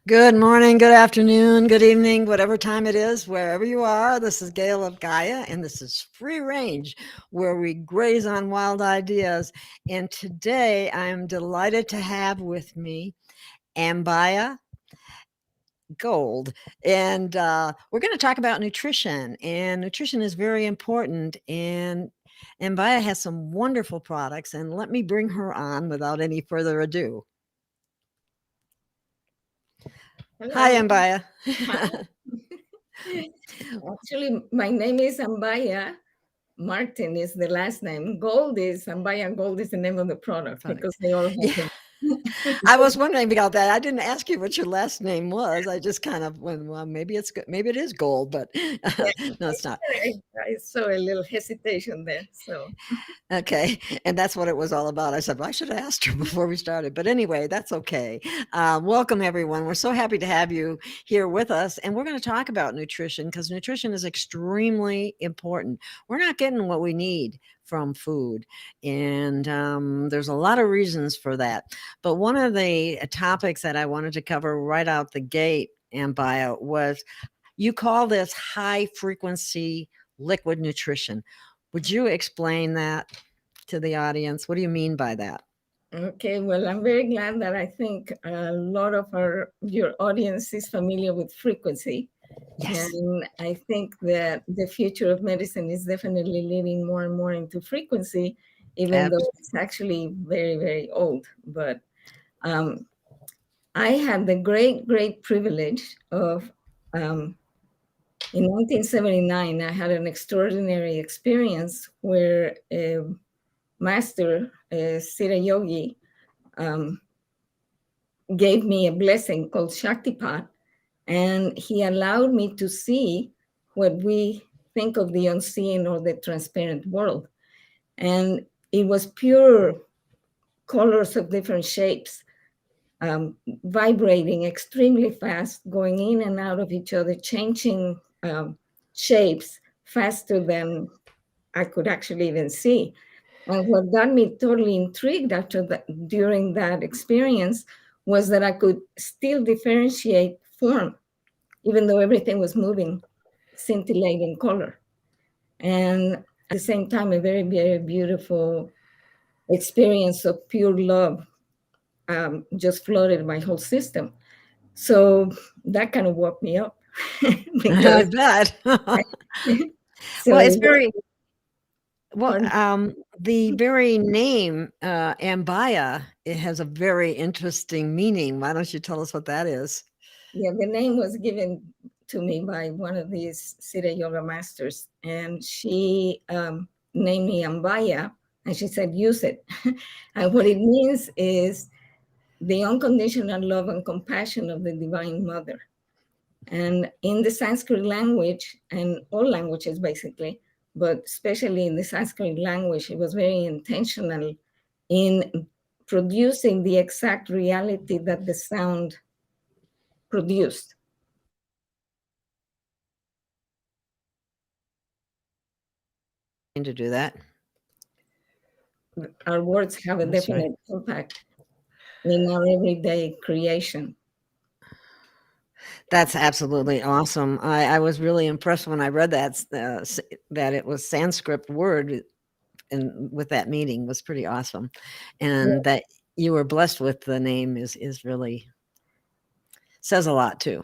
Good morning, good afternoon, good evening, whatever time it is, wherever you are. This is Gail of Gaia, and this is Free Range, where we graze on wild ideas. And today I'm delighted to have with me Ambaya Gold. And we're going to talk about nutrition, and nutrition is very important. And Ambaya has some wonderful products, and let me bring her on without any further ado. Hi, Hello. Ambaya. Hi. Actually, my name is Ambaya. Martin is the last name. Gold is Ambaya. Gold is the name of the product because Products. they all have Yeah. them. I was wondering about that. I didn't ask you what your last name was. I just kind of went, well, maybe it's good. Maybe it is gold, but Yeah, no, it's not. I saw a little hesitation there. So Okay. And that's what it was all about. I said, well, I should have asked her before we started. But anyway, that's okay. Welcome, everyone. We're so happy to have you here with us. And we're going to talk about nutrition because nutrition is extremely important. We're not getting what we need from food. And there's a lot of reasons for that. But one of the topics that I wanted to cover right out the gate and bio was you call this high frequency liquid nutrition. Would you explain that to the audience? What do you mean by that? okay, well, I'm very glad that I think a lot of your audience is familiar with frequency. Yes, And I think that the future of medicine is definitely leading more and more into frequency, even though absolutely. it's actually very, very old. But um, I had the great, great privilege of, um, in 1979, I had an extraordinary experience where a master, Siddha Yogi, um, gave me a blessing called Shaktipat, and he allowed me to see what we think of the unseen or the transparent world. And it was pure colors of different shapes, vibrating extremely fast, going in and out of each other, changing shapes faster than I could actually even see. And what got me totally intrigued after that, during that experience, was that I could still differentiate form, even though everything was moving, scintillating color. And at the same time, a very, very beautiful experience of pure love just flooded my whole system. So that kind of woke me up I because bet. I, Well, it's so very well. pardon, The very name Ambaya, it has a very interesting meaning. Why don't you tell us what that is? yeah, the name was given to me by one of these Siddha yoga masters, and she named me Ambaya, and she said, use it. And what it means is the unconditional love and compassion of the Divine Mother. And in the Sanskrit language, and all languages basically, but especially in the Sanskrit language, it was very intentional in producing the exact reality that the sound produced. To do that. Our words have a That's right. definite impact in our everyday creation. That's absolutely awesome. I was really impressed when I read that that it was Sanskrit word and with that meaning was pretty awesome, and that you were blessed with the name is really says a lot too.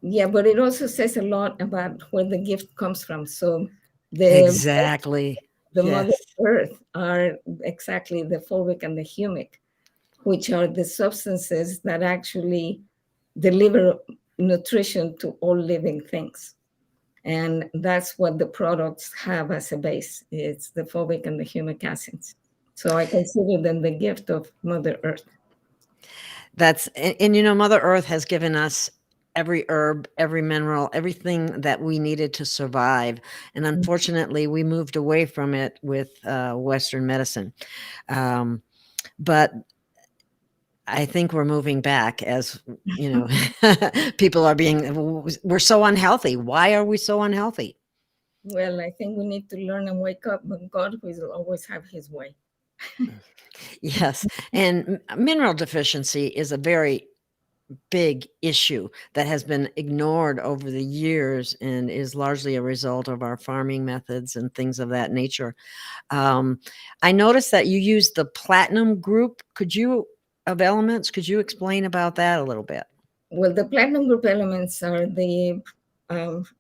Yeah, but it also says a lot about where the gift comes from. So the Exactly. the Mother Yes. Earth are exactly the fulvic and the humic, which are the substances that actually deliver nutrition to all living things. And that's what the products have as a base. It's the fulvic and the humic acids. So I consider them the gift of Mother Earth. That's and you know, Mother Earth has given us every herb, every mineral, everything that we needed to survive. And unfortunately, we moved away from it with Western medicine. Um, but I think we're moving back as you know, people are being, we're so unhealthy. Why are we so unhealthy? Well, I think we need to learn and wake up, but God will always have his way. Yes. And mineral deficiency is a very big issue that has been ignored over the years and is largely a result of our farming methods and things of that nature. Um, I noticed that you use the platinum group. Of elements, could you explain about that a little bit? Well, the platinum group elements are the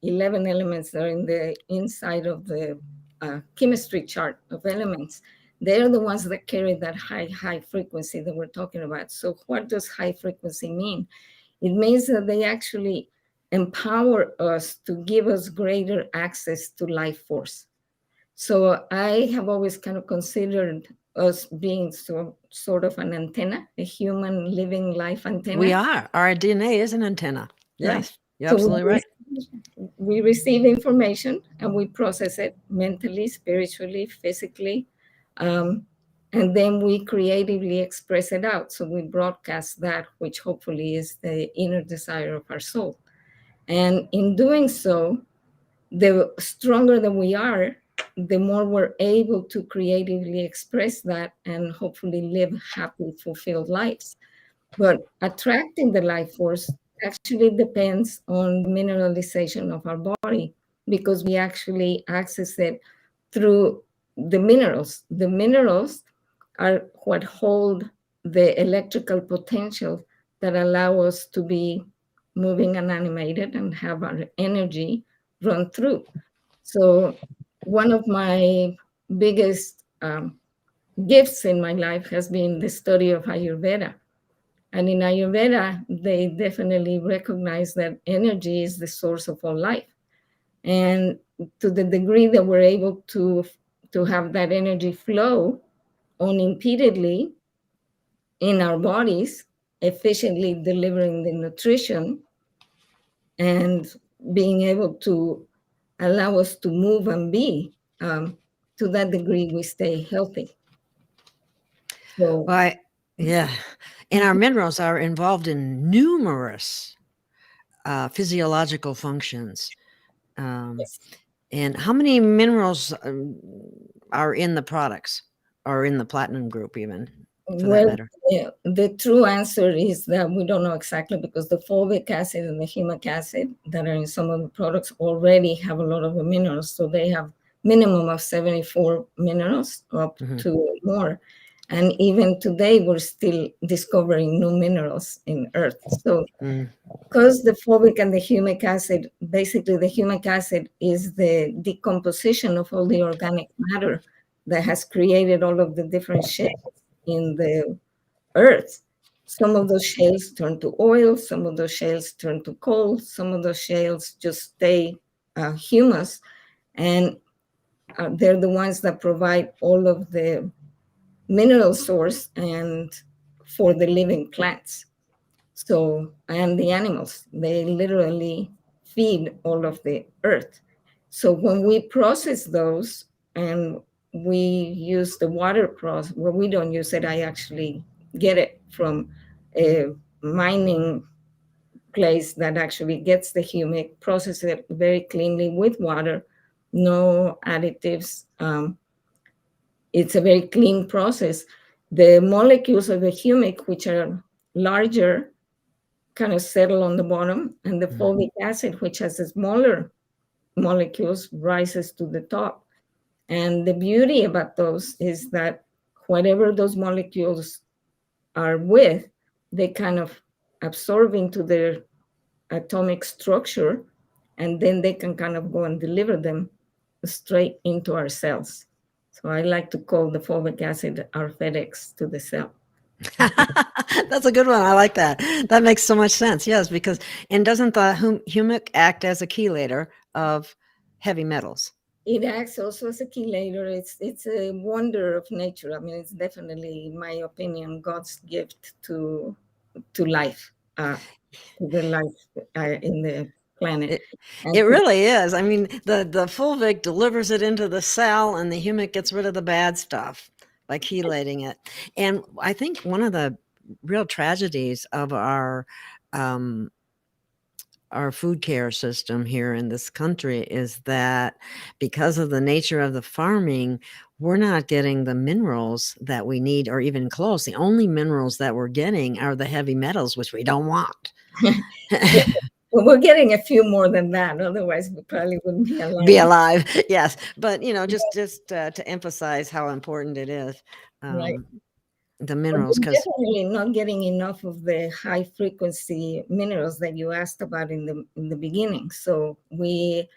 11 elements that are in the inside of the chemistry chart of elements. They're the ones that carry that high frequency that we're talking about. So what does high frequency mean? It means that they actually empower us to give us greater access to life force. So I have always kind of considered us being sort of an antenna, a human living life We antenna, are. Our DNA is an antenna. right? Yes, you're So absolutely right. we receive information and we process it mentally, spiritually, physically, um, and then we creatively express it out. So we broadcast that, which hopefully is the inner desire of our soul. And in doing so, the stronger that we are, the more we're able to creatively express that and hopefully live happy, fulfilled lives. But attracting the life force actually depends on the mineralization of our body because we actually access it through the minerals. The minerals are what hold the electrical potential that allow us to be moving and animated and have our energy run through. So, one of my biggest gifts in my life has been the study of Ayurveda. And in Ayurveda, they definitely recognize that energy is the source of all life. And to the degree that we're able to have that energy flow unimpededly in our bodies, efficiently delivering the nutrition and being able to allow us to move and be, to that degree, we stay healthy. So, Why, yeah. And our minerals are involved in numerous physiological functions. Um, yes. and how many minerals are in the products or in the platinum group, even for that Well, matter? the true answer is that we don't know exactly because the fulvic acid and the humic acid that are in some of the products already have a lot of the minerals. So they have minimum of 74 minerals up Hmm. to more. And even today, we're still discovering new minerals in Earth. So Mm. because the fulvic and the humic acid, basically the humic acid is the decomposition of all the organic matter that has created all of the different shapes in the earth. Some of those shales turn to oil, some of those shales turn to coal, some of those shales just stay humus, and they're the ones that provide all of the mineral source and for the living plants. So, and the animals, they literally feed all of the earth. So when we process those and we use the water process, well, we don't use it. I actually get it from a mining place that actually gets the humic, process it very cleanly with water, no additives. It's a very clean process. The molecules of the humic, which are larger, kind of settle on the bottom, and the Mm. fulvic acid, which has a smaller molecules, rises to the top. And the beauty about those is that whatever those molecules are with, they kind of absorb into their atomic structure, and then they can kind of go and deliver them straight into our cells. So I like to call the fulvic acid our FedEx to the cell. That's a good one. I like that. That makes so much sense. Yes, because and doesn't the humic act as a chelator of heavy metals? It acts also as a chelator. It's a wonder of nature. I mean, it's definitely, in my opinion, God's gift to life, to the life in the planet. It And it really is. I mean, the fulvic delivers it into the cell, and the humic gets rid of the bad stuff by chelating it. And I think one of the real tragedies of um, our food care system here in this country is that because of the nature of the farming, we're not getting the minerals that we need or even close. The only minerals that we're getting are the heavy metals, which we don't want. Yeah, well, we're getting a few more than that. Otherwise, we probably wouldn't be Be alive. alive. Yes. But, just to emphasize how important it is, Right. um, the But minerals, we're because definitely not getting enough of the high frequency minerals that you asked about in the beginning. So we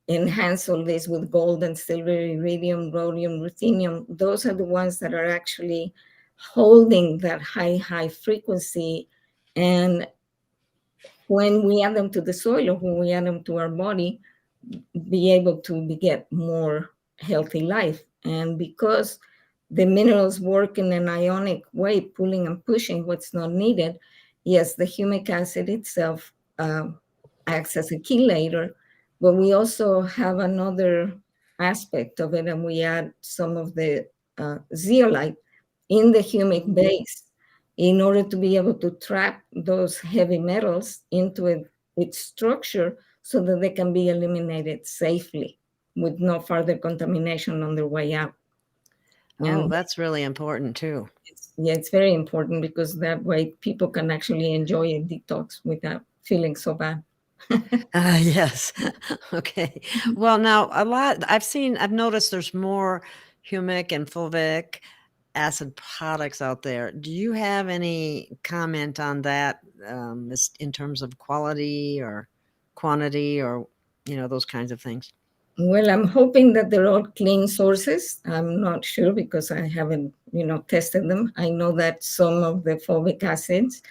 enhance all this with gold and silver, iridium, rhodium, ruthenium. Those are the ones that are actually holding that high frequency. And when we add them to the soil or when we add them to our body, be able to get more healthy life. And because the minerals work in an ionic way, pulling and pushing what's not needed, yes, the humic acid itself acts as a chelator, but we also have another aspect of it, and we add some of the zeolite in the humic base in order to be able to trap those heavy metals into its structure so that they can be eliminated safely with no further contamination on their way out. oh, And that's really important too. yeah, it's very important because that way people can actually enjoy a detox without feeling so bad. Yes. Okay. Well, now I've noticed there's more humic and fulvic acid products out there. Do you have any comment on that, in terms of quality or quantity or, those kinds of things? Well, I'm hoping that they're all clean sources. I'm not sure because I haven't, tested them. I know that some of the fulvic acids,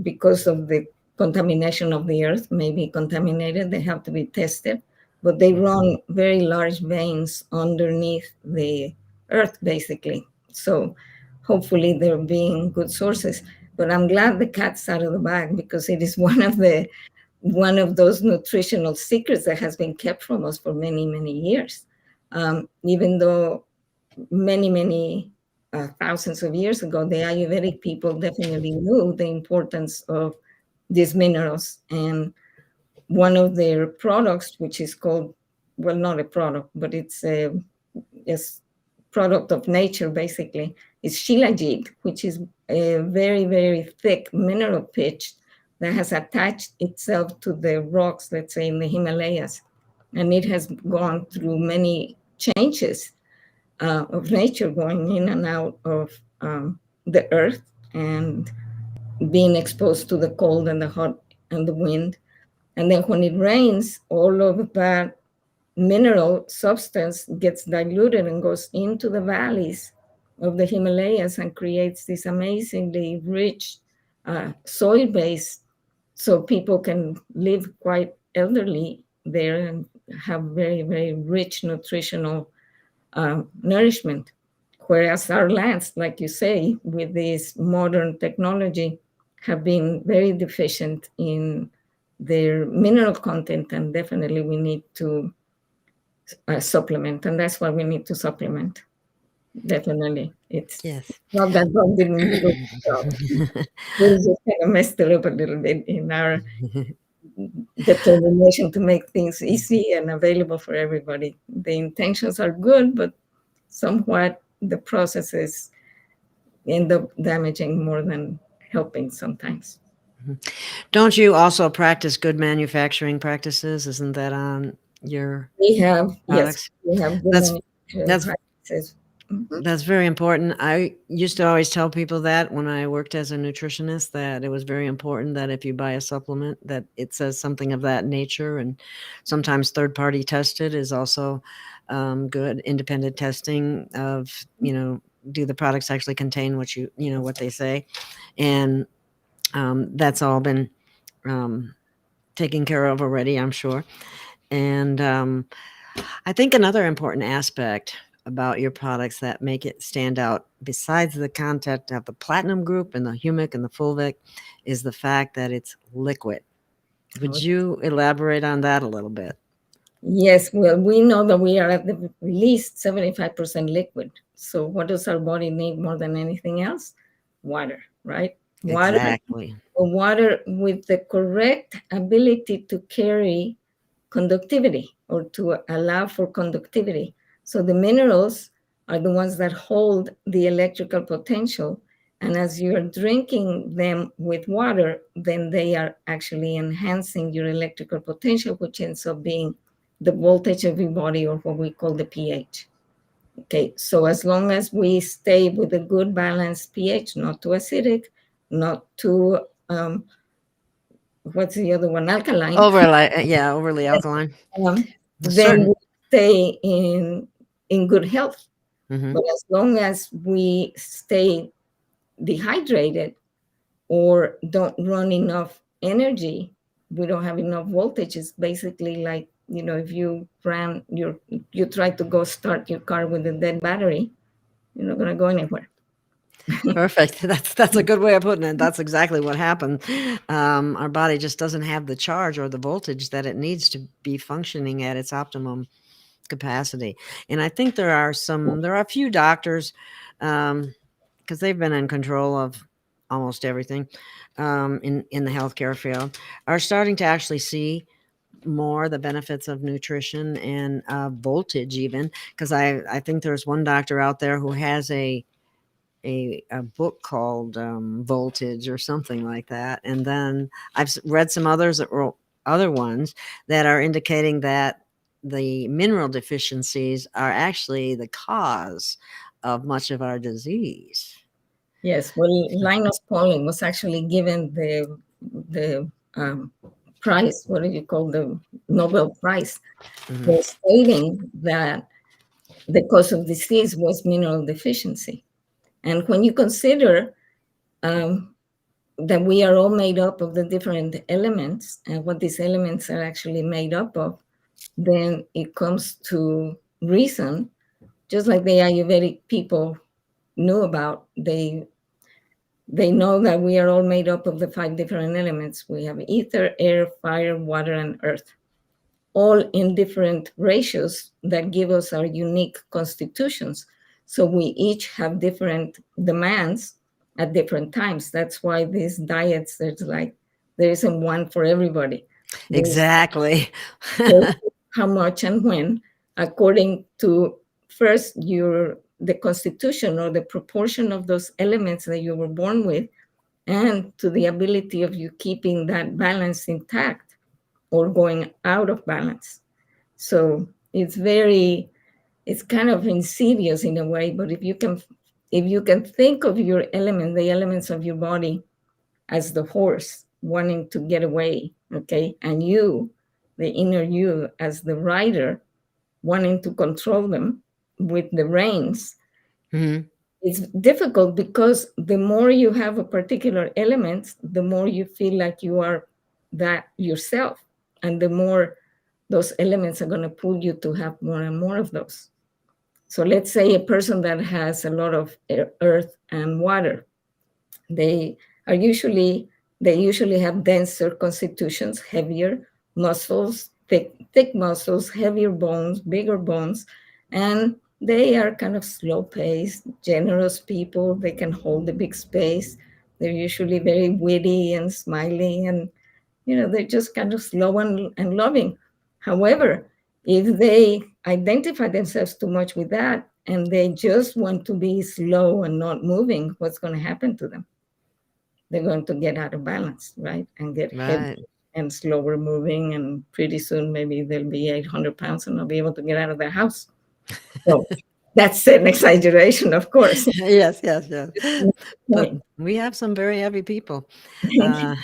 because of the contamination of the earth, may be contaminated. They have to be tested, but they run very large veins underneath the earth, basically. So hopefully they're being good sources. But I'm glad the cat's out of the bag because it is one of those nutritional secrets that has been kept from us for many, many years. Even though many thousands of years ago, the Ayurvedic people definitely knew the importance of these minerals. And one of their products, which is called, well, not a product, but it's a product of nature, basically, is shilajit, which is a very, very thick mineral pitch that has attached itself to the rocks, let's say in the Himalayas. And it has gone through many changes of nature, going in and out of the earth and being exposed to the cold and the hot and the wind. And then when it rains, all of that mineral substance gets diluted and goes into the valleys of the Himalayas and creates this amazingly rich soil base so people can live quite elderly there and have very, very rich nutritional nourishment. Whereas our lands, like you say, with this modern technology, have been very deficient in their mineral content, and definitely we need to supplement, and that's why we need to supplement. Definitely, it's Yes. not that God didn't do a good job. We just kind of messed it up a little bit in our determination to make things easy and available for everybody. The intentions are good, but somewhat the processes end up damaging more than helping sometimes. Don't you also practice good manufacturing practices? Isn't that on your We have, yes, products? we have good That's manufacturing that's practices. Mhm. That's very important. I used to always tell people that when I worked as a nutritionist, that it was very important that if you buy a supplement, that it says something of that nature. And sometimes third party tested is also good. Independent testing of, do the products actually contain what they say. And that's all been um, taken care of already, I'm sure. And I think another important aspect about your products that make it stand out, besides the content of the platinum group and the humic and the fulvic, is the fact that it's liquid. Would you elaborate on that a little bit? Yes, well, we know that we are at the least 75% liquid. So, what does our body need more than anything else? Water, right? Exactly. Water with the correct ability to carry conductivity or to allow for conductivity. So, the minerals are the ones that hold the electrical potential. And as you're drinking them with water, then they are actually enhancing your electrical potential, which ends up being the voltage of your body, or what we call the pH. Okay, so as long as we stay with a good balanced pH, not too acidic, not too, what's the other one, alkaline, Overly alkaline. then Certain. we stay in good health. Hmm. But as long as we stay dehydrated or don't run enough energy, we don't have enough voltage. It's basically like, if you try to go start your car with a dead battery, you're not going to go anywhere. Perfect. That's a good way of putting it. That's exactly what happened. Our body just doesn't have the charge or the voltage that it needs to be functioning at its optimum capacity. And I think there are a few doctors, because they've been in control of almost everything in the healthcare field, are starting to actually see more the benefits of nutrition and voltage, even because I think there's one doctor out there who has a book called Voltage or something like that. And then I've read some others that were other ones that are indicating that the mineral deficiencies are actually the cause of much of our disease. Yes, well, Linus Pauling was actually given the prize. What do you call the Nobel Prize Hmm. for stating that the cause of disease was mineral deficiency. And when you consider um, that we are all made up of the different elements and what these elements are actually made up of, then it comes to reason, just like the Ayurvedic people knew about. They know that we are all made up of the five different elements. We have ether, air, fire, water, and earth, all in different ratios that give us our unique constitutions. So we each have different demands at different times. That's why these diets, there isn't one for everybody. There's Exactly. how much and when, according to first the constitution or the proportion of those elements that you were born with, and to the ability of you keeping that balance intact or going out of balance. So it's kind of insidious in a way, but if you can think of the elements of your body as the horse wanting to get away, okay, and you, the inner you, as the rider wanting to control them with the reins, Hmm. it's difficult because the more you have a particular element, the more you feel like you are that yourself, and the more those elements are going to pull you to have more and more of those. So let's say a person that has a lot of earth and water, they they usually have denser constitutions, heavier muscles, thick muscles, heavier bones, bigger bones, and they are kind of slow paced, generous people. They can hold a big space. They're usually very witty and smiling, and they're just kind of slow and loving. However, if they identify themselves too much with that and they just want to be slow and not moving, what's going to happen to them? They're going to get out of balance, right? And get heavy Right. and slower moving. And pretty soon, maybe they'll be 800 pounds and not be able to get out of their house. So that's an exaggeration, of course. Yes, yes, yes. But Point. we have some very heavy people. Uh,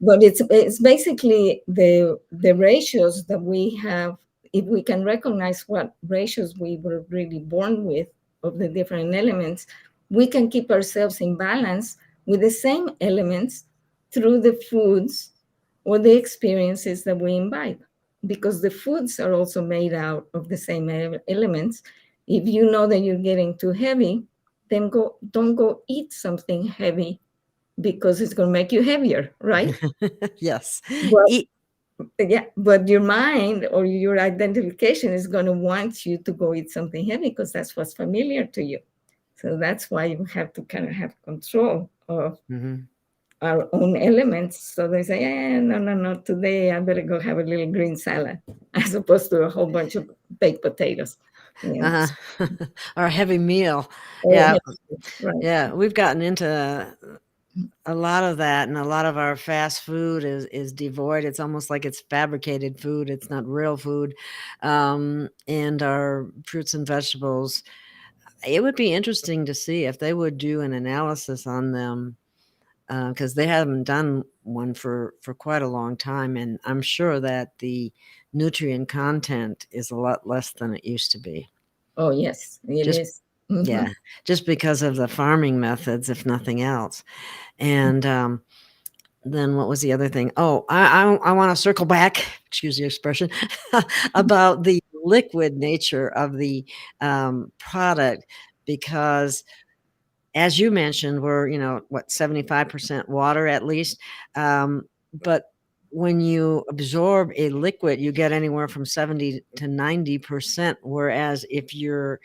But it's basically the ratios that we have. If we can recognize what ratios we were really born with of the different elements, we can keep ourselves in balance with the same elements through the foods or the experiences that we imbibe, because the foods are also made out of the same elements. If you know that you're getting too heavy, then don't go eat something heavy, because it's going to make you heavier, right? yes. But E- yeah, but your mind or your identification is going to want you to go eat something heavy because that's what's familiar to you. So that's why you have to kind of have control of Mhm. our own elements. So they say, no, no, no, today I better go have a little green salad as opposed to a whole bunch of baked potatoes. Uh-huh. Yes. Or a heavy meal. Oh, Yeah, yes, right. yeah, we've gotten into a lot of that, and a lot of our fast food is devoid. It's almost like it's fabricated food. It's not real food. And our fruits and vegetables, it would be interesting to see if they would do an analysis on them, because they haven't done one for quite a long time, and I'm sure that the nutrient content is a lot less than it used to be. Oh, yes, it Just is. Mm-hmm. yeah, just because of the farming methods, if nothing else. And then what was the other thing? Oh, I want to circle back. Excuse the expression about the liquid nature of the product, because as you mentioned, we're, 75% water at least. But when you absorb a liquid, you get anywhere from 70 to 90%. Whereas if you're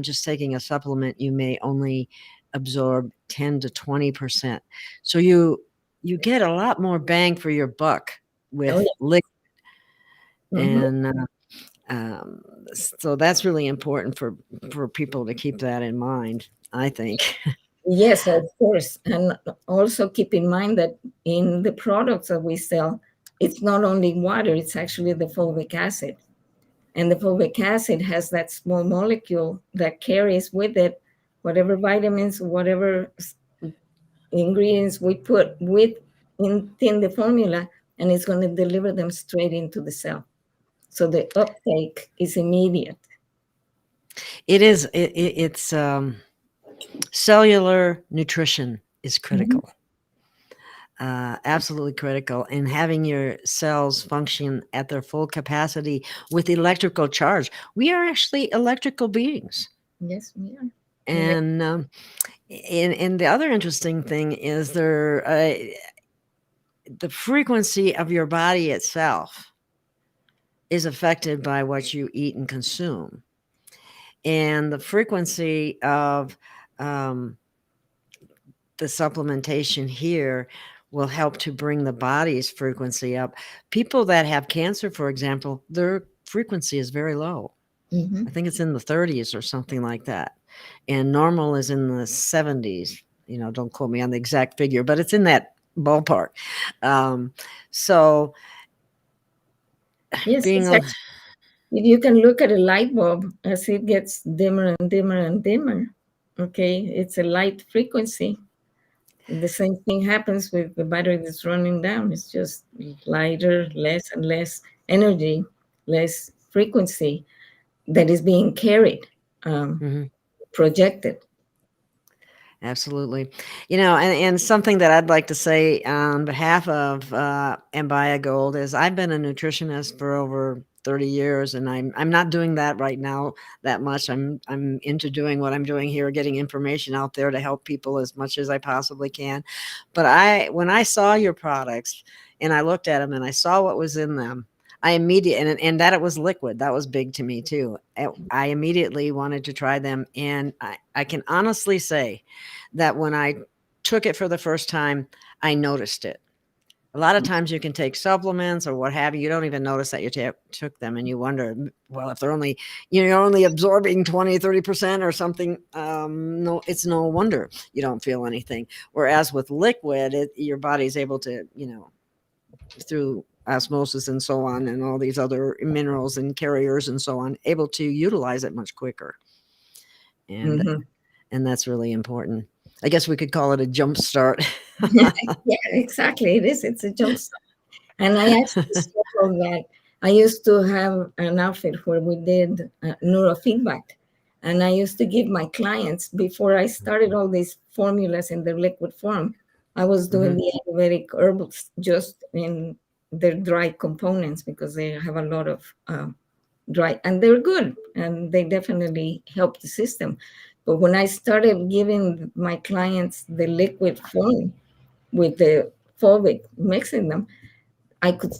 just taking a supplement, you may only absorb 10 to 20%. So you get a lot more bang for your buck Oh, with yeah. liquid. Mm-hmm. And um, so that's really important for people to keep that in mind, I think. Yes, of course. And also keep in mind that in the products that we sell, it's not only water, it's actually the fulvic acid. And the fulvic acid has that small molecule that carries with it whatever vitamins, whatever ingredients we put in the formula, and it's going to deliver them straight into the cell. So the uptake is immediate. It is. It's cellular nutrition is Mhm. critical. Absolutely critical, and having your cells function at their full capacity with electrical charge. We are actually electrical beings, Yes, we are. And and and the other interesting thing is the frequency of your body itself is affected by what you eat and consume, and the frequency of um, the supplementation here will help to bring the body's frequency up. People that have cancer, for example, their frequency is very low. I Mhm. think it's in the 30s or something like that. And normal is in the 70s. Don't quote me on the exact figure, but it's in that ballpark. Um, so yes, being it's a actually, you can look at a light bulb as it gets dimmer and dimmer and dimmer. Okay, it's a light frequency. The same thing happens with the battery that's running down. It's just lighter, less and less energy, less frequency that is being carried, Mhm. projected. Absolutely. And something that I'd like to say on behalf of Ambaya Gold is I've been a nutritionist for over 30 years, and I'm not doing that right now that much. I'm into doing what I'm doing here, getting information out there to help people as much as I possibly can. But when I saw your products and I looked at them and I saw what was in them, I immediately and that it was liquid. That was big to me too. I immediately wanted to try them, and I can honestly say that when I took it for the first time, I noticed it. A lot of times you can take supplements or what have you. You don't even notice that you took them, and you wonder, well, if they're only, you're only absorbing 20, 30% or something. No, it's no wonder you don't feel anything. Whereas with liquid, your body's able to, through osmosis and so on, and all these other minerals and carriers and so on, able to utilize it much quicker. And Mhm. and that's really important. I guess we could call it a jump start. Yeah, exactly. It is. It's a jump start. And I actually saw that I used to have an outfit where we did neurofeedback. And I used to give my clients, before I started all these formulas in their liquid form, I was doing Mhm. the Ayurvedic herbals just in their dry components because they have a lot of dry, and they're good and they definitely help the system. But when I started giving my clients the liquid form with the fulvic, mixing them, I could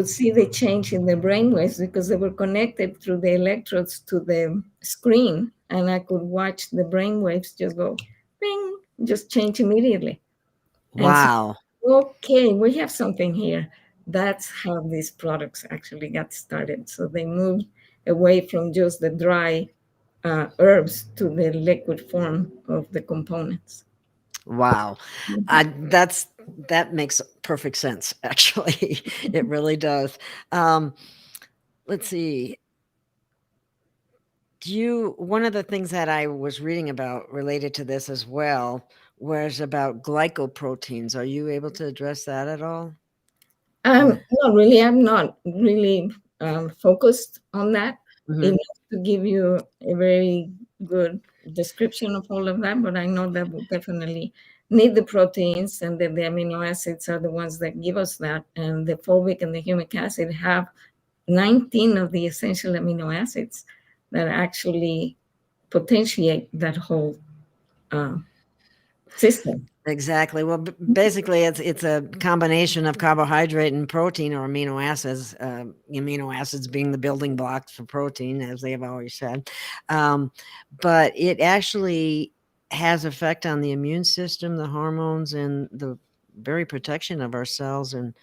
see the change in the brainwaves because they were connected through the electrodes to the screen, and I could watch the brainwaves just go, bing, just change immediately. And so, Wow. okay, we have something here. That's how these products actually got started. So they moved away from just the dry herbs to the liquid form of the components. Wow. Mhm. I that's that makes perfect sense, actually. It really does. Um, let's see. Do you one of the things that I was reading about related to this as well was about glycoproteins. Are you able to address that at all? Or Not really. I'm not really focused on that mhm. enough to give you a very good description of all of that, but I know that we definitely need the proteins and that the amino acids are the ones that give us that. And the fulvic and the humic acid have 19 of the essential amino acids that actually potentiate that whole uh, system. Exactly. Well, basically, it's a combination of carbohydrate and protein or amino acids. Amino acids being the building blocks for protein, as they have always said. Um, but it actually has effect on the immune system, the hormones, and the very protection of our cells and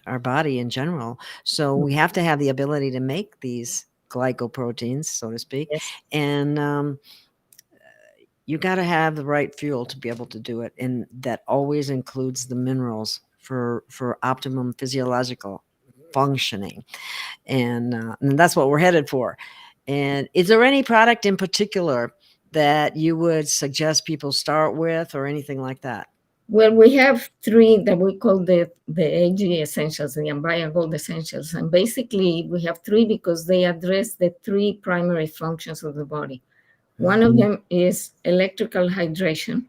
our body in general. So we have to have the ability to make these glycoproteins, so to speak, Yes. and you got to have the right fuel to be able to do it, and that always includes the minerals for optimum physiological functioning, and that's what we're headed for. And is there any product in particular that you would suggest people start with or anything like that? Well, we have three that we call the AG essentials, the Ambaya Gold essentials. And basically, we have three because they address the three primary functions of the body. One of them is electrical hydration.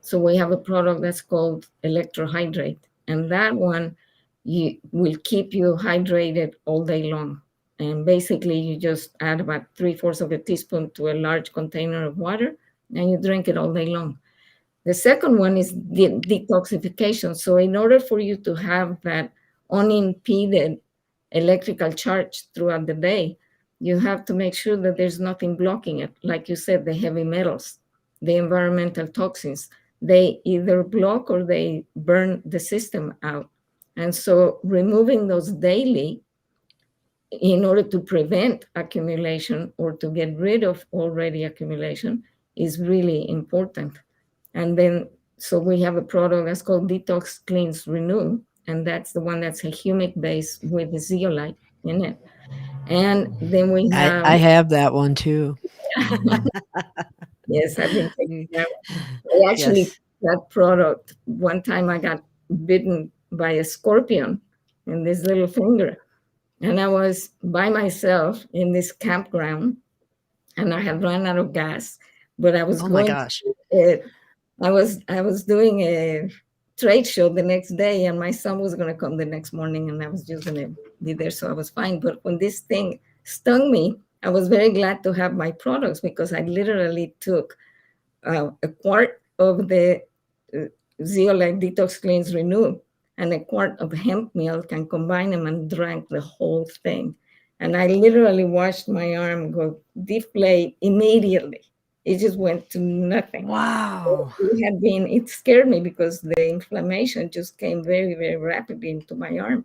So we have a product that's called Electrohydrate. And that one will keep you hydrated all day long. And basically, you just add about 3/4 of a teaspoon to a large container of water and you drink it all day long. The second one is detoxification. So, in order for you to have that unimpeded electrical charge throughout the day, you have to make sure that there's nothing blocking it. Like you said, the heavy metals, the environmental toxins, they either block or they burn the system out. And so, removing those daily in order to prevent accumulation or to get rid of already accumulation is really important. And then, so we have a product that's called Detox Cleanse Renew, and that's the one that's a humic base with the zeolite in it. And then we have, I have that one too. yes, I've been taking Mm, that. I actually, yes. that product, one time I got bitten by a scorpion in this little finger. And I was by myself in this campground and I had run out of gas, but I was Oh my going gosh. to I was doing a trade show the next day, and my son was going to come the next morning, and I was just going to be there, so I was fine. But when this thing stung me, I was very glad to have my products because I literally took a quart of the uh, zeolite detox cleanse renew and a quart of hemp milk and combined them and drank the whole thing. And I literally watched my arm go deflate immediately. It just went to nothing. Wow. It scared me because the inflammation just came very, very rapidly into my arm.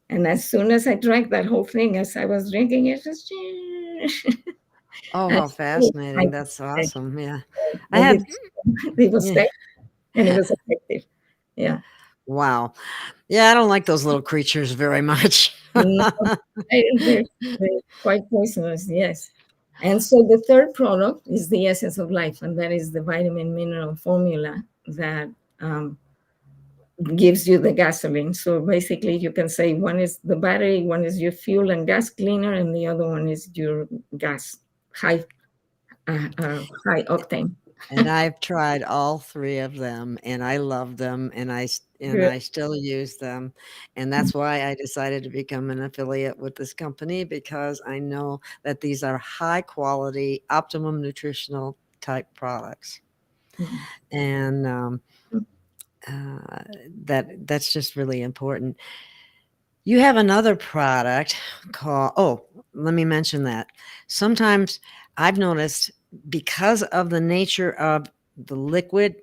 And as soon as I drank that whole thing, as I was drinking it, just Oh, and how fascinating. That's awesome. Yeah. I but have it was yeah. safe and it was effective. Yeah. Wow. Yeah, I don't like those little creatures very much. No, they're quite poisonous, yes. And so the third product is the essence of life, and that is the vitamin mineral formula that um, gives you the gasoline. So basically, you can say one is the battery, one is your fuel and gas cleaner, and the other one is your gas, high, high octane. And I've tried all 3 of them, and I love them, and Good. I still use them, and that's why I decided to become an affiliate with this company because I know that these are high quality, optimum nutritional type products, and, uh, that's just really important. You have another product called let me mention that. Sometimes I've noticed because of the nature of the liquid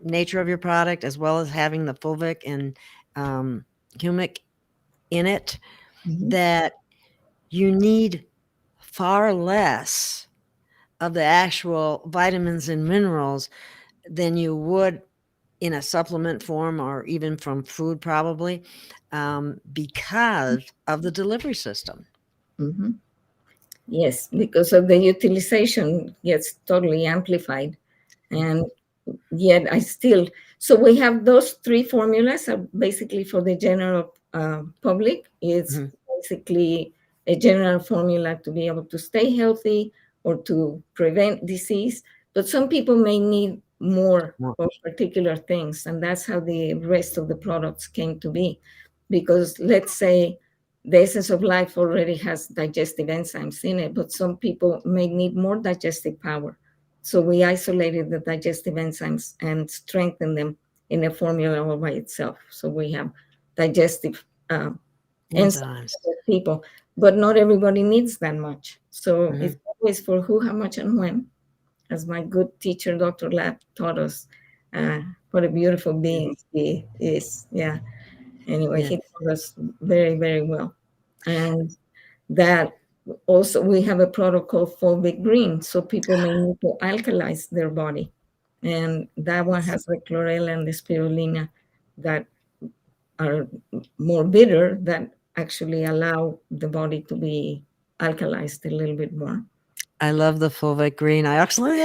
nature of your product, as well as having the fulvic and humic in it, Mhm. that you need far less of the actual vitamins and minerals than you would in a supplement form or even from food, probably, because of the delivery system. Mhm. Yes, because of the utilization gets totally amplified. And yet I still, so we have those three formulas are basically for the general public. It's Mhm. basically a general formula to be able to stay healthy or to prevent disease. But some people may need more More. for particular things, and that's how the rest of the products came to be. Because let's say the essence of life already has digestive enzymes in it, but some people may need more digestive power. So we isolated the digestive enzymes and strengthened them in a formula all by itself. So we have digestive enzymes Enzymes. for people, but not everybody needs that much. So it's Mhm. always for who, how much, and when. As my good teacher, Dr. Lab, taught us, what a beautiful being he is. Yeah. Anyway, Yeah. he taught us very, very well. And that also we have a protocol for Big Green, so people may need to alkalize their body. And that one has the chlorella and the spirulina that are more bitter that actually allow the body to be alkalized a little bit more. I love the fulvic green. I actually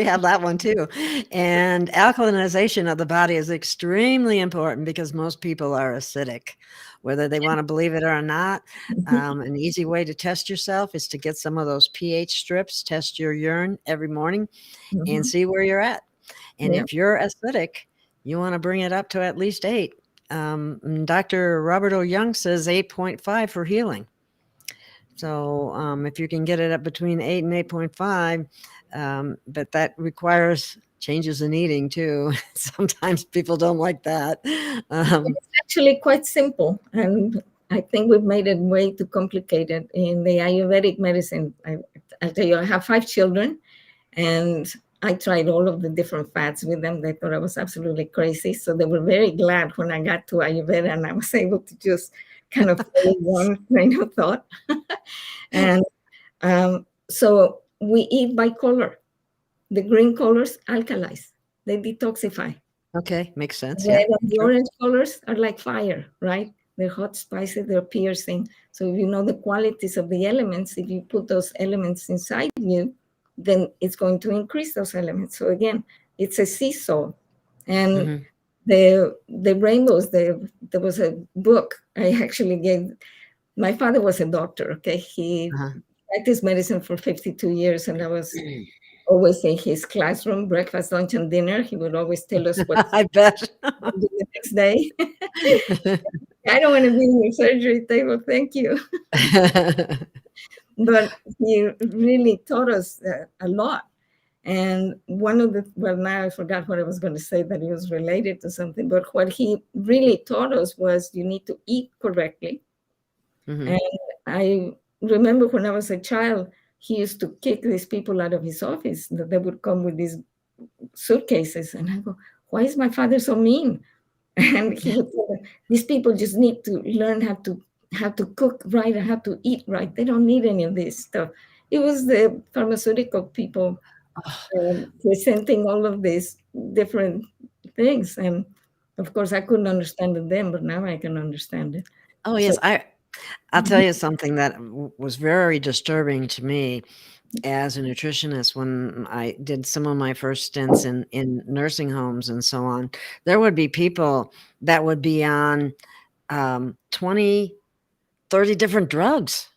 have that one too. And alkalinization of the body is extremely important because most people are acidic, whether they want to believe it or not. An easy way to test yourself is to get some of those pH strips, test your urine every morning, and Mhm. see where you're at. And Yeah. if you're acidic, you want to bring it up to at least 8. Dr. Robert O. Young says 8.5 for healing. So if you can get it up between 8 and 8.5, but that requires changes in eating too. Sometimes people don't like that. It's actually quite simple, and I think we've made it way too complicated in the Ayurvedic medicine. I'll tell you, I have 5 children, and I tried all of the different fats with them. They thought I was absolutely crazy, so they were very glad when I got to Ayurveda and I was able to just kind of follow one train of thought. And so we eat by color. The green colors alkalize; they detoxify. Okay, makes sense. Yeah, Red and the true. orange colors are like fire, right? They're hot, spicy, they're piercing. So if you know the qualities of the elements, if you put those elements inside you, then it's going to increase those elements. So again, it's a seesaw. And Hmm. the rainbows, there was a book I actually gave. My father was a doctor, okay? He Uh-huh. practiced medicine for 52 years, and I was always in his classroom, breakfast, lunch, and dinner. He would always tell us what I bet. to do the next day. I don't want to be in your surgery table, thank you. But he really taught us a lot. And one of the, well, now I forgot what I was going to say that it was related to something, but what he really taught us was you need to eat correctly. Hmm. And I remember when I was a child, he used to kick these people out of his office, that they would come with these suitcases. And I go, why is my father so mean? And he would tell them, these people just need to learn how to cook right and how to eat right. They don't need any of this stuff. It was the pharmaceutical people presenting all of these different things, and of course I couldn't understand it then, but now I can understand it. Oh So yes, I'll tell you something that was very disturbing to me as a nutritionist when I did some of my first stints in nursing homes and so on. There would be people that would be on 20, 30 different drugs.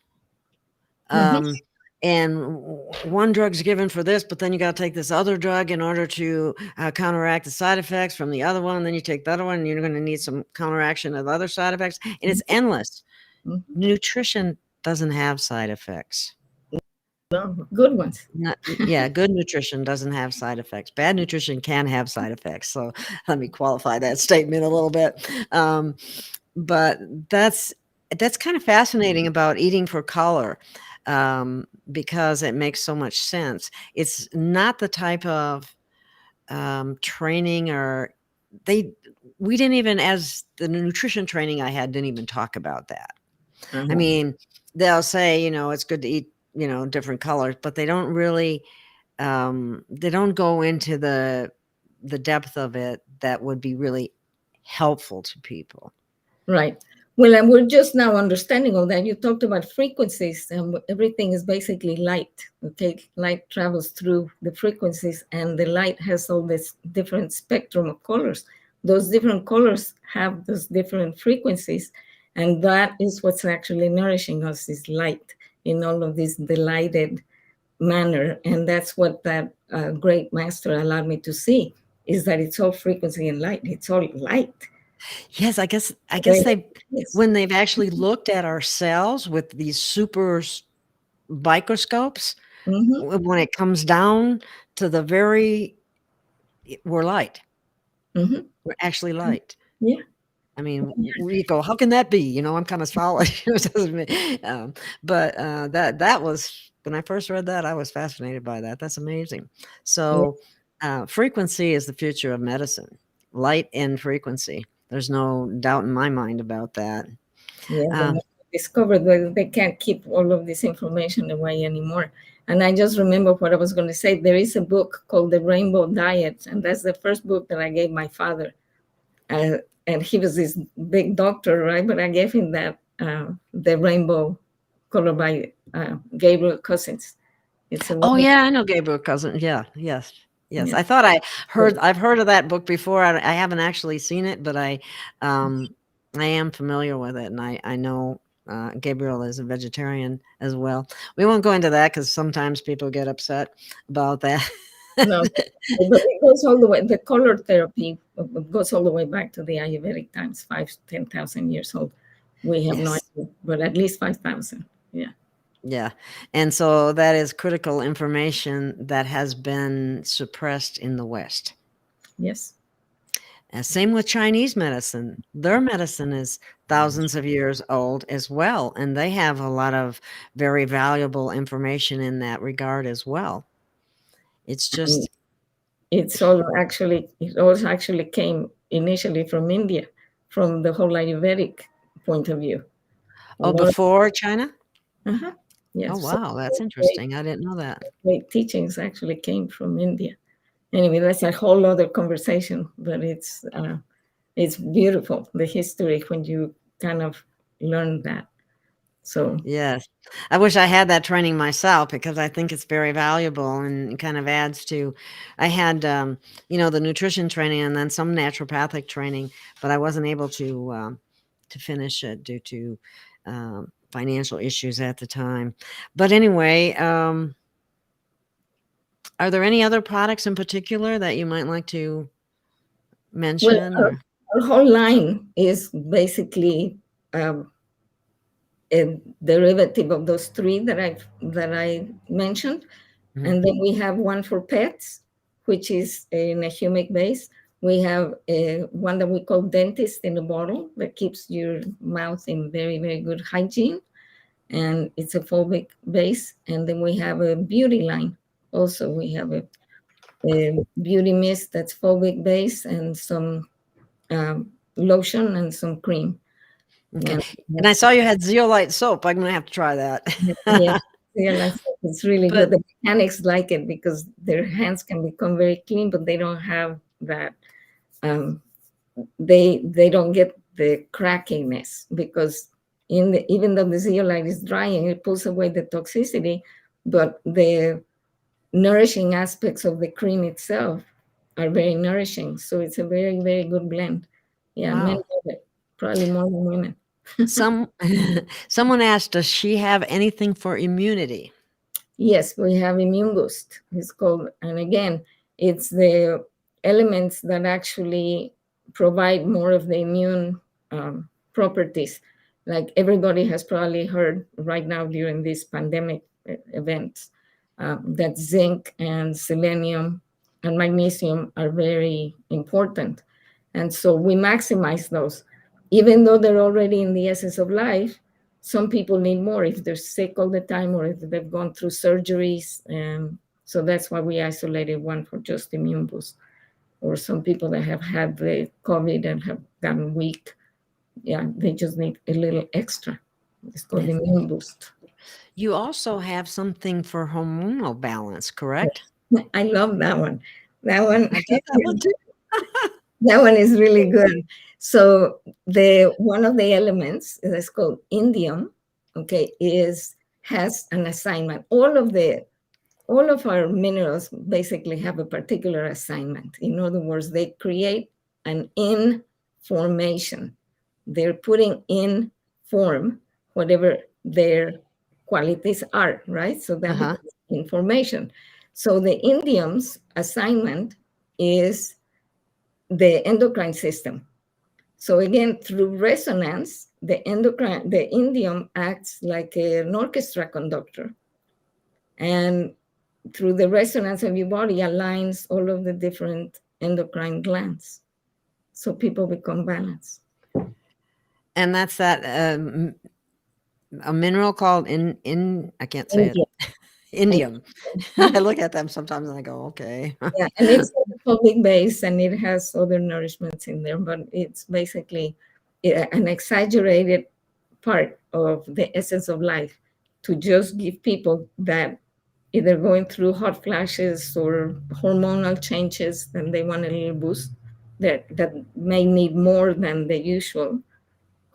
mhm, Um, and one drug's given for this, but then you got to take this other drug in order to counteract the side effects from the other one. Then you take the other one, and you're going to need some counteraction of the other side effects. And it's endless. mhm. Nutrition doesn't have side effects. No, good ones. Not, yeah, good nutrition doesn't have side effects. Bad nutrition can have side effects. So let me qualify that statement a little bit. But that's that's kind of fascinating about eating for color, because it makes so much sense. It's not the type of training or they we didn't even as the nutrition training I had didn't even talk about that. I Uh-huh. mean, they'll say, it's good to eat, different colors, but they don't really, they don't go into the depth of it that would be really helpful to people. Right. Well, and we're just now understanding all that. You talked about frequencies, and everything is basically light. Okay, light travels through the frequencies, and the light has all this different spectrum of colors. Those different colors have those different frequencies, and that is what's actually nourishing us is light in all of this delighted manner. And that's what that great master allowed me to see is that it's all frequency and light. It's all light. Yes, I guess Right. they Yes. when they've actually looked at ourselves with these microscopes, Hmm. when it comes down to the very we're light. Hmm. We're actually light. Yeah. I mean, we go, "How can that be?" I'm kinda solid. It doesn't but, that was when I first read that, I was fascinated by that. That's amazing. Yeah. So, frequency is the future of medicine. Light and frequency. There's no doubt in my mind about that. Yeah. Uh, They discovered that they can't keep all of this information away anymore. And I just remember what I was going to say. There is a book called The Rainbow Diet, and that's the first book that I gave my father. And he was this big doctor, right? But I gave him that The Rainbow, colored by Gabriel Cousins. It's a oh, wonderful. yeah, I know Gabriel Cousin. Yeah, yes, yes. Yeah. I thought I've heard of that book before. I haven't actually seen it, but um, I am familiar with it, and I know, Gabriel is a vegetarian as well. We won't go into that because sometimes people get upset about that. No, but it goes all the way. The color therapy goes all the way back to the Ayurvedic times, 10,000 years old. We have no Yes. idea, but at least 5,000. Yeah. Yeah, and so that is critical information that has been suppressed in the West. Yes. Same with Chinese medicine. Their medicine is thousands of years old as well, and they have a lot of very valuable information in that regard as well. It's And just it also actually came initially from India, from the whole Ayurvedic point of view. A oh, lot of, before China? uh-huh, Oh, yes, so wow, that's great, interesting. I didn't know that. great teachings actually came from India. Anyway, that's a whole other conversation, but it's beautiful, the history when you kind of learn that. So Yes. I wish I had that training myself because I think it's very valuable and kind of adds to I had, the nutrition training and then some naturopathic training, but I wasn't able to finish it due to, financial issues at the time. But anyway, are there any other products in particular that you might like to well, mention our, or our whole line is basically um, a derivative of those three that I mentioned. Mhm. And then we have one for pets, which is in a humic base. We have one that we call dentist in a bottle that keeps your mouth in very, very good hygiene. And it's a fulvic base. And then we have a beauty line. Also, we have a beauty mist that's fulvic base and some lotion and some cream. Okay. And And I that's, saw you had zeolite soap. I'm gonna have to try that. yeah, realize that it's really But good. The mechanics like it because their hands can become very clean, but they don't have that. Um, they don't get the crackiness because even though the zeolite is drying, it pulls away the toxicity, but the nourishing aspects of the cream itself are very nourishing. So it's a very, very good blend. Yeah, men wow. love it, probably more than women. Some someone asked, "Does she have anything for immunity?" Yes, we have immune boost. It's called, and again, it's the elements that actually provide more of the immune properties. Like everybody has probably heard right now during these pandemic events that zinc and selenium and magnesium are very important. And so we maximize those. Even though they're already in the essence of life, some people need more if they're sick all the time or if they've gone through surgeries. And so that's why we isolated one for just immune boost. Or some people that have had the COVID and have gotten weak. Yeah, they just need a little extra. It's called Immune Boost. You also have something for hormonal balance, correct? I love that one. That one, I get that one too. that one is really good. So the one of the elements that's called indium, okay, is has an assignment. All of our minerals basically have a particular assignment. In other words, they create an in formation. They're putting in form whatever their qualities are, right? So that Uh-huh. becomes information. So the indium's assignment is the endocrine system. So again, through resonance, the indium acts like an orchestra conductor, and through the resonance of your body aligns all of the different endocrine glands, so people become balanced. And that's that a mineral called in I can't say it. Indium. Indium. I look at them sometimes and I go, okay. Yeah, and it's a pelvic base, and it has other nourishments in there, but it's basically an exaggerated part of the essence of life to just give people that either going through hot flashes or hormonal changes and they want a little boost that may need more than the usual,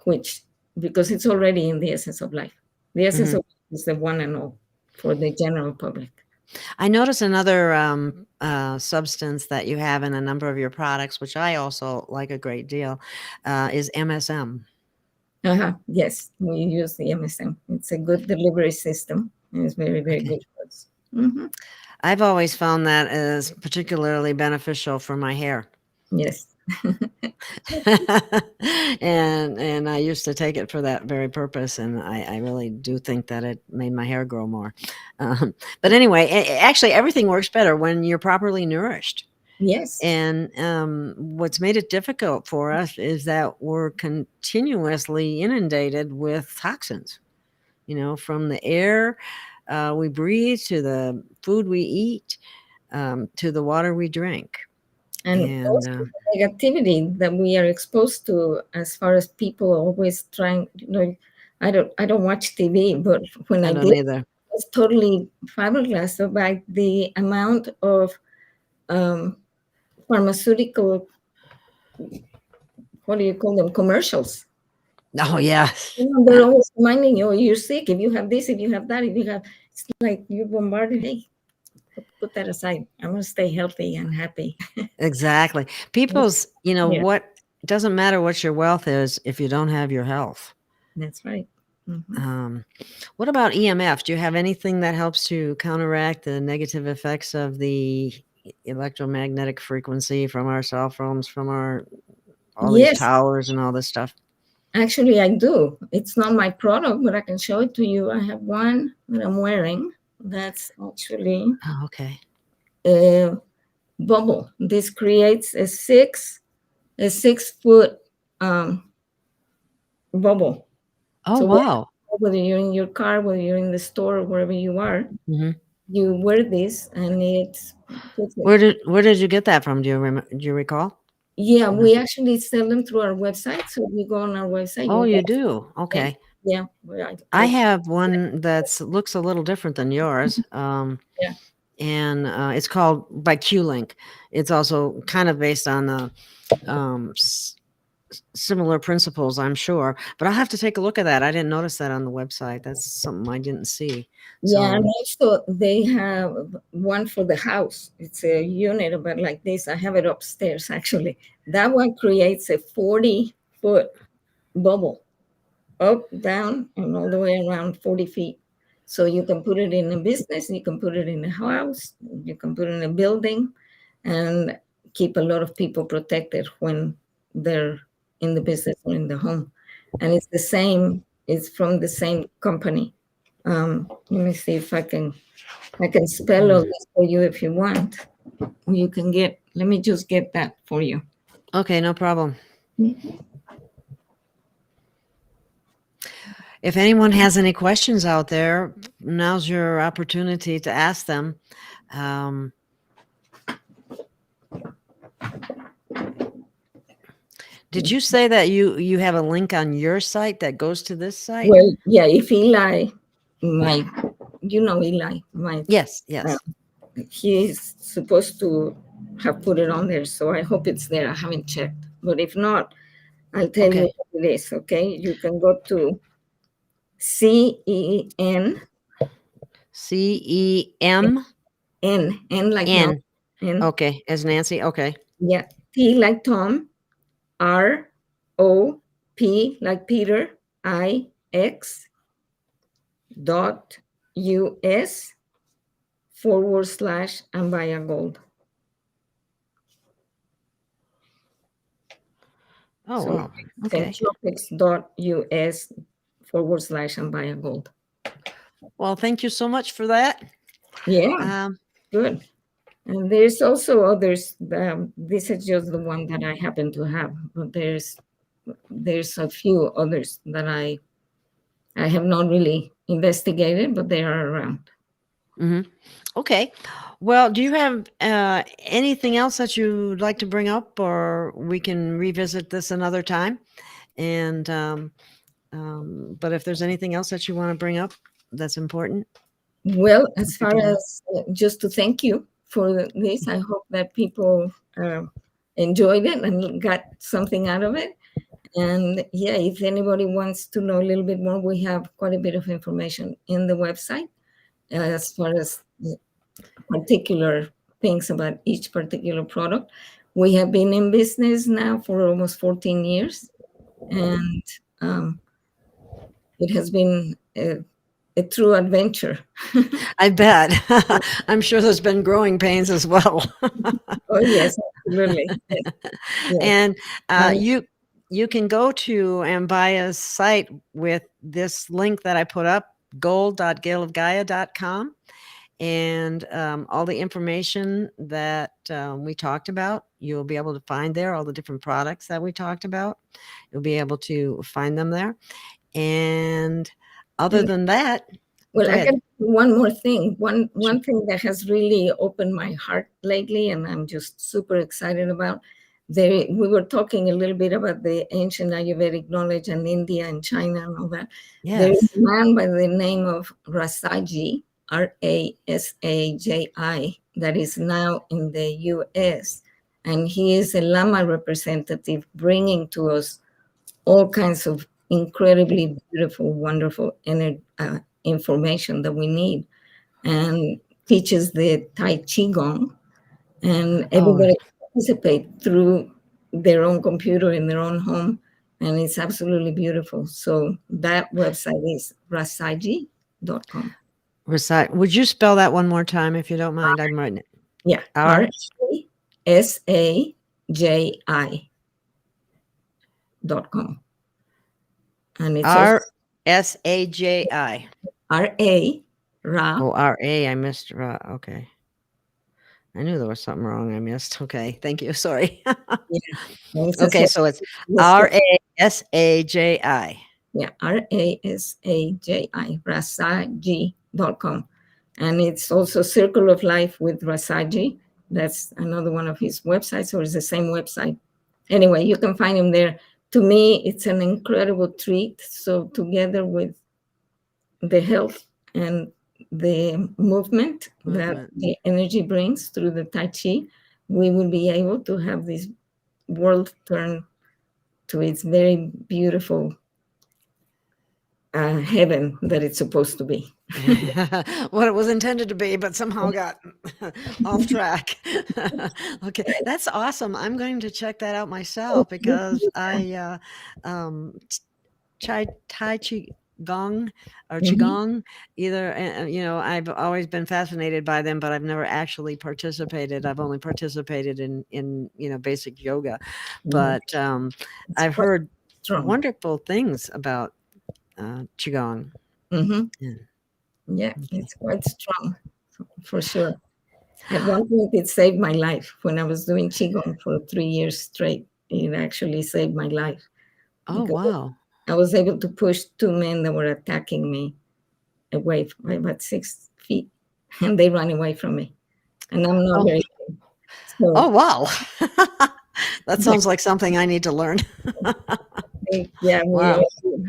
which because it's already in the essence of life. The essence Mhm. of life is the one and all for the general public. I notice another substance that you have in a number of your products, which I also like a great deal, is MSM. Yes, we use the MSM. It's a good delivery system, and it's very, very Okay. good for us. Mhm. I've always found that as particularly beneficial for my hair. Yes. And I used to take it for that very purpose, and I really do think that it made my hair grow more. But anyway, actually, everything works better when you're properly nourished. Yes. And what's made it difficult for us is that we're continuously inundated with toxins, from the air we breathe to the food we eat, to the water we drink. And And also the negativity that we are exposed to, as far as people always trying, I don't watch TV, but when I I don't did, either. it's totally fabulous about the amount of um, pharmaceutical, what do you call them, commercials. Oh, yeah. They're always reminding you, "Oh, you're sick if you have this, if you have that, if you have." It's like you're bombarded. Hey, put that aside. I'm gonna stay healthy and happy. Exactly. People's, Yeah, what doesn't matter what your wealth is if you don't have your health. that's right. Mhm. Um, what about EMF? Do you have anything that helps to counteract the negative effects of the electromagnetic frequency from our cell phones, from all these Yes, towers and all this stuff? actually, I do. It's not my product, but I can show it to you. I have one that I'm wearing. That's actually Oh, okay. a bubble. This creates a 6 foot bubble. Oh, So wow. whether you're in your car, whether you're in the store, wherever you are, Mhm. you wear this, and it's Where did you get that from? Do you recall? yeah. No. We actually sell them through our website. So if you go on our website, Oh, you'll you get do? yeah, Okay. yeah. I have one that's looks a little different than yours. Yeah. And it's called by Q-Link. It's also kind of based on the um, similar principles, I'm sure. But I'll have to take a look at that. I didn't notice that on the website. That's something I didn't see. Yeah, and So, also they have one for the house. It's a unit about like this. I have it upstairs actually. That one creates a 40-foot bubble, up, down, and all the way around 40 feet. So you can put it in a business, you can put it in a house, you can put it in a building, and keep a lot of people protected when they're in the business or in the home. And it's the same, it's from the same company. Let me see if I can spell all this for you if you want. You can get, let me just get that for you. okay, no problem. If anyone has any questions out there, now's your opportunity to ask them. Um, Did you say that you have a link on your site that goes to this site? Well, yeah, if Eli, my, you know Eli, my, Yes, uh, yes. he's supposed to have put it on there, so I hope it's there. I haven't checked, but if not, I'll tell you Okay. what it is. Okay, you can go to CEN, CEMN. N like no, N, Okay, as Nancy. Okay. yeah, T like Tom, ROP like Peter, IX dot US / Ambaya Gold. Oh, So wow. Okay. centropics.us / Ambaya Gold. Well, thank you so much for that. Yeah, Um, good. And there's also others. This is just the one that I happen to have, but there's a few others that I have not really investigated, but they are around. mhm. Okay. Well, do you have anything else that you'd like to bring up, or we can revisit this another time? And but if there's anything else that you want to bring up that's important, Well, we as could far do that. as just to thank you for this, I hope that people enjoyed it and got something out of it. And yeah, if anybody wants to know a little bit more, we have quite a bit of information in the website as far as the particular things about each particular product. We have been in business now for almost 14 years, and um, it has been a true adventure. I bet. I'm sure there's been growing pains as well. Oh, yes, absolutely. Yes, yes. And Um, you can go to Ambaya's site with this link that I put up, gold.gailofgaia.com, and all the information that we talked about, you'll be able to find there. All the different products that we talked about, you'll be able to find them there. And other and than that, well, go I got ahead. one more thing. Sure. One thing that has really opened my heart lately, and I'm just super excited about. We were talking a little bit about the ancient Ayurvedic knowledge and India and China and all that. There is Yes. a man by the name of Rasaji, Rasaji, that is now in the US, and he is a Lama representative, bringing to us all kinds of incredibly beautiful, wonderful information that we need, and teaches the Tai Chi Gong, and Oh, everybody participate through their own computer in their own home, and it's absolutely beautiful. So that website is rasaji.com. recite. Would you spell that one more time if you don't mind? I'm writing it. Yeah, R RASAJI.com. And it's also RSAJI. RA, Ra, Oh, RA. I missed. Okay. I knew there was something wrong I missed. Okay. Thank you. Sorry. yeah, it's a Okay. So it's RASAJI. yeah, RASAJI, rasaji.com. And it's also Circle of Life with Rasaji. That's another one of his websites, or it's the same website. Anyway, you can find him there. To me, it's an incredible treat. So, together with the health and the movement that Movement. the energy brings through the Tai Chi, we will be able to have this world turn to its very beautiful heaven that it's supposed to be. What it was intended to be, but somehow got off track. Okay, that's awesome. I'm going to check that out myself because I Tai Chi Gong or Mhm. Qigong, either, I've always been fascinated by them, but I've never actually participated. I've only participated in basic yoga, Mhm. but It's I've quite heard strong. wonderful things about Qigong. Hmm. Yeah. Yeah, Okay. it's quite strong for sure. At one point, it saved my life when I was doing Qigong for 3 years straight. It actually saved my life Oh, because wow. I was able to push two men that were attacking me away by about 6 feet, and they ran away from me. And I'm not Oh, very big. So oh, wow. That sounds like something I need to learn. Yeah, Wow.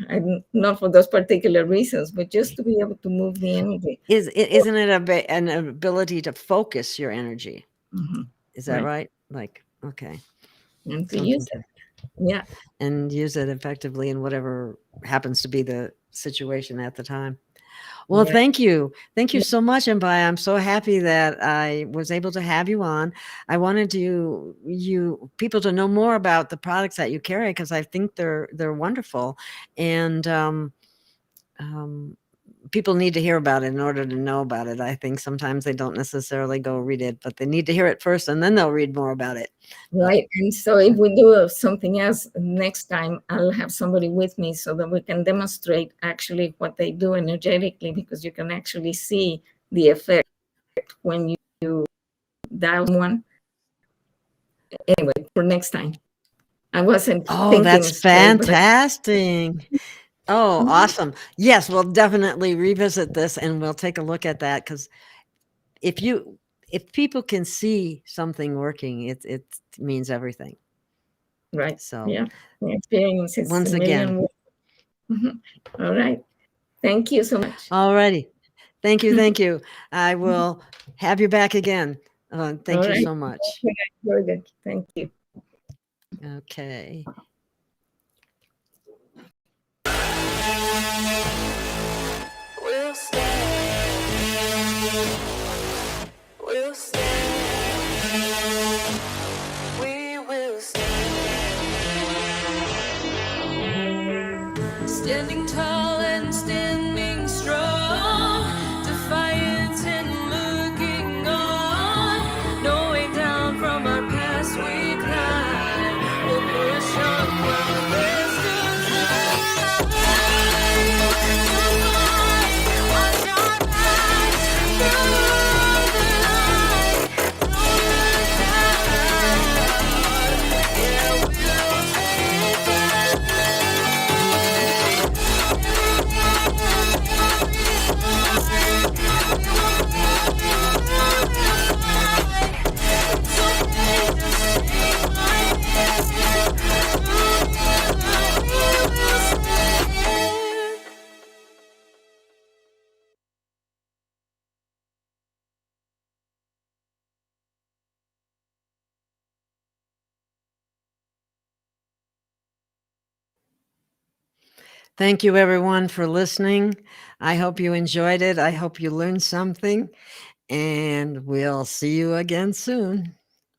and not for those particular reasons, but just to be able to move the energy. Isn't it an ability to focus your energy? Mm-hmm. Is that right? Like, okay. And to Something use to it. Yeah. and use it effectively in whatever happens to be the situation at the time. Well, Right. thank you. Thank you so much, Ambaya. I'm so happy that I was able to have you on. I wanted you people to know more about the products that you carry because I think they're wonderful, and people need to hear about it in order to know about it. I think sometimes they don't necessarily go read it, but they need to hear it first, and then they'll read more about it. Right. And so if we do something else next time, I'll have somebody with me so that we can demonstrate actually what they do energetically, because you can actually see the effect when you dial one. Anyway, for next time. I wasn't Oh, thinking that's straight, but fantastic. Oh, Mhm. awesome. Yes, we'll definitely revisit this and we'll take a look at that because if people can see something working, it means everything. Right. So Yeah. The experience is a once again, million. Mhm. All right. Thank you so much. all righty. Thank you. Thank you. I will have you back again. Thank All you right. so much. Very good. Thank you. Okay. We'll stand. We'll stand. We will stand. Standing tall and standing strong. Defiant and looking on. No way down from our past we climb. We'll push on while there's still time. Watch our backs through the night. Don't look down. Yeah, we'll take Thank you, everyone, for listening. I hope you enjoyed it. I hope you learned something, and we'll see you again soon.